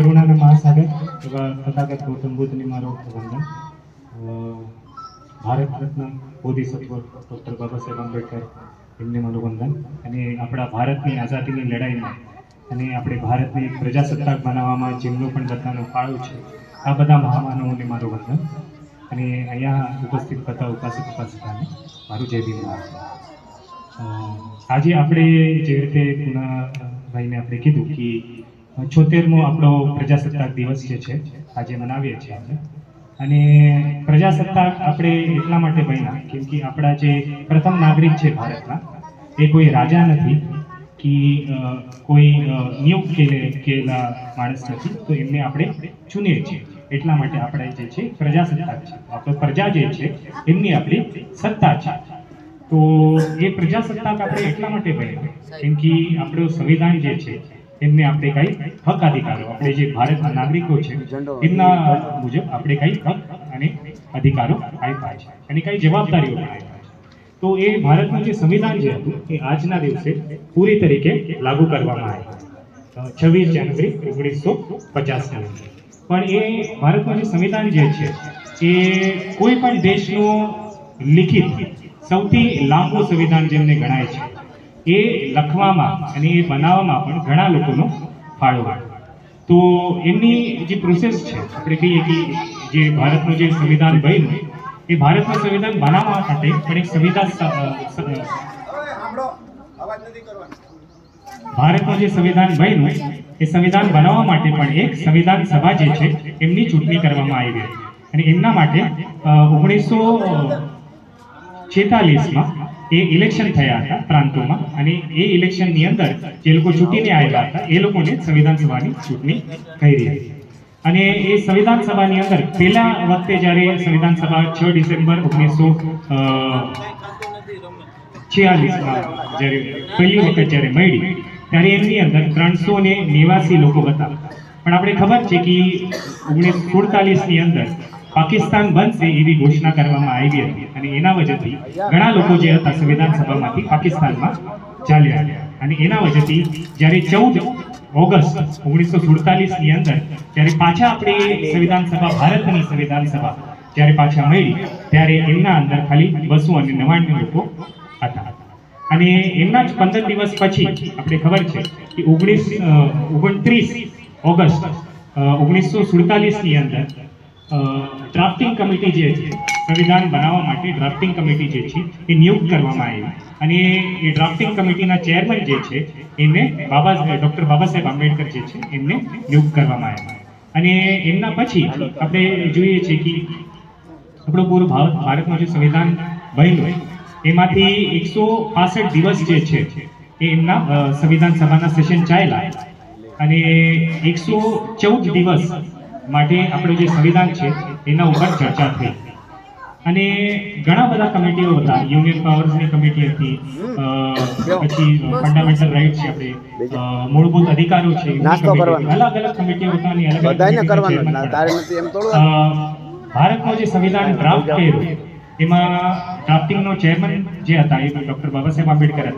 કરુણાના મહાસાગર એવા તથાગત ગૌતમ બુદ્ધની મારો વંદન. ભારત રત્ન બોધિસત્વ ડૉક્ટર બાબા સાહેબ આંબેડકર એમને મારું વંદન. અને આપણા ભારતની આઝાદીની લડાઈમાં અને આપણે ભારતને એક પ્રજાસત્તાક બનાવવામાં જેમનો પણ બધાનો ફાળો છે, આ બધા મહામાનવોને મારું વંદન. અને અહીંયા ઉપસ્થિત થતા ઉપાસક ઉપાસિકાને મારું જય ભીમ. આજે આપણે જે રીતે પૂનાભાઈને આપણે કીધું કે 76મો આપણો પ્રજાસત્તાક દિવસ જે છે આજે મનાવીએ છીએ આપણે. અને પ્રજાસત્તાક આપણે એટલા માટે બન્યા કેમ કે આપણા જે પ્રથમ નાગરિક છે ભારતના, એ કોઈ રાજા નથી કે કોઈ નિયુક્ત કેલા માણસ નથી, તો એમને આપણે ચૂનીએ છીએ. એટલા માટે આપણે જે છે પ્રજાસત્તાક છે, આપણો પ્રજા જે છે એમની આપણી સત્તા છે. તો એ પ્રજાસત્તાક આપણે એટલા માટે બન્યા કેમ કે આપણું સંવિધાન જે છે એમને આપણે કઈ હક અધિકારો, આપણે જે ભારતના નાગરિકો છે એમના મુજબ આપણે કઈ હક અને અધિકારો આપ્યા છે અને કઈ જવાબદારીઓ પણ આપ્યા છે. તો એ ભારતનું જે સંવિધાન જે હતું એ આજના દિવસે પૂરી તરીકે લાગુ કરવામાં આવ્યું 26 જાન્યુઆરી 1950. પણ એ ભારતનું જે સંવિધાન જે છે એ કોઈ પણ દેશનું લિખિત સૌથી લાંબુ સંવિધાન જેમને ગણાય છે. એ લખવામાં અને એ બનાવવામાં પણ ઘણા લોકોનો ફાળો હોય. તો એમની જે પ્રોસેસ છે, આપણે કહીએ કે જે ભારતનું જે સંવિધાન બન્યું એ ભારતનું સંવિધાન બનાવવા માટે પણ એક ભારતનું જે સંવિધાન બન્યું એ સંવિધાન બનાવવા માટે પણ એક સંવિધાન સભા જે છે એમની ચૂંટણી કરવામાં આવી હતી. અને એમના માટે 1946માં એ ઇલેક્શન થયા હતા પ્રાંતોમાં, અને એ ઇલેક્શનની અંદર જે લોકો ચૂંટીને આવ્યા હતા એ લોકોને સંવિધાન સભાની ચૂંટણી કરી હતી. અને એ સંવિધાન સભાની અંદર પહેલા વખતે જ્યારે સંવિધાન સભા 6 ડિસેમ્બર 1946માં જ્યારે પહેલી વખત જ્યારે મળી ત્યારે એમની અંદર 389 લોકો હતા. પણ આપણે ખબર છે કે 1947ની અંદર પાકિસ્તાન બનશે એવી ઘોષણા કરવામાં આવી હતી, અને એના વજહથી ઘણા લોકો જે હતા સંવિધાન સભામાંથી પાકિસ્તાનમાં ચાલ્યા ગયા. અને એના વજહથી જ્યારે 14 ઓગસ્ટ 1947ની અંદર જ્યારે પાછા આપણે સંવિધાન સભા, ભારતની સંવિધાન સભા જ્યારે પાછા મળી ત્યારે એમના અંદર ખાલી 299 લોકો હતા. અને એમના જ 15 દિવસ પછી આપણે ખબર છે કે 29 ઓગસ્ટ 1947ની અંદર ડ્રાફ્ટિંગ કમિટી જે છે, સંવિધાન બનાવવા માટે ડ્રાફ્ટિંગ કમિટી જે છે એ નિયુક્ત કરવામાં આવી. અને એ ડ્રાફ્ટિંગ કમિટીના ચેરમેન જે છે એમને ડૉક્ટર બાબા સાહેબ આંબેડકર જે છે એમને નિયુક્ત કરવામાં આવ્યા. અને એમના પછી આપણે જોઈએ છીએ કે આપણું પૂરું ભારતનું જે સંવિધાન બન્યું એમાંથી 165 દિવસ જે છે એ એમના સંવિધાન સભાના સેશન ચાલ્યા. અને 114 દિવસ માટે આપણું જે સંવિધાન છે એના ઉપર ચર્ચા થઈ. અને ઘણા બધા કમિટીઓ હતા, યુનિયન પાવર્સની કમિટી હતી, પછી ફંડામેન્ટલ રાઇટ્સ છે, આપણે મૂળભૂત અધિકારો છે, અલગ અલગ કમિટીઓ હતા. અને ભારતનું જે સંવિધાન ડ્રાફ્ટ કર્યું એમાં ડ્રાફ્ટિંગનો ચેરમેન જે હતા એ ડૉક્ટર બાબા સાહેબ આંબેડકર હતા.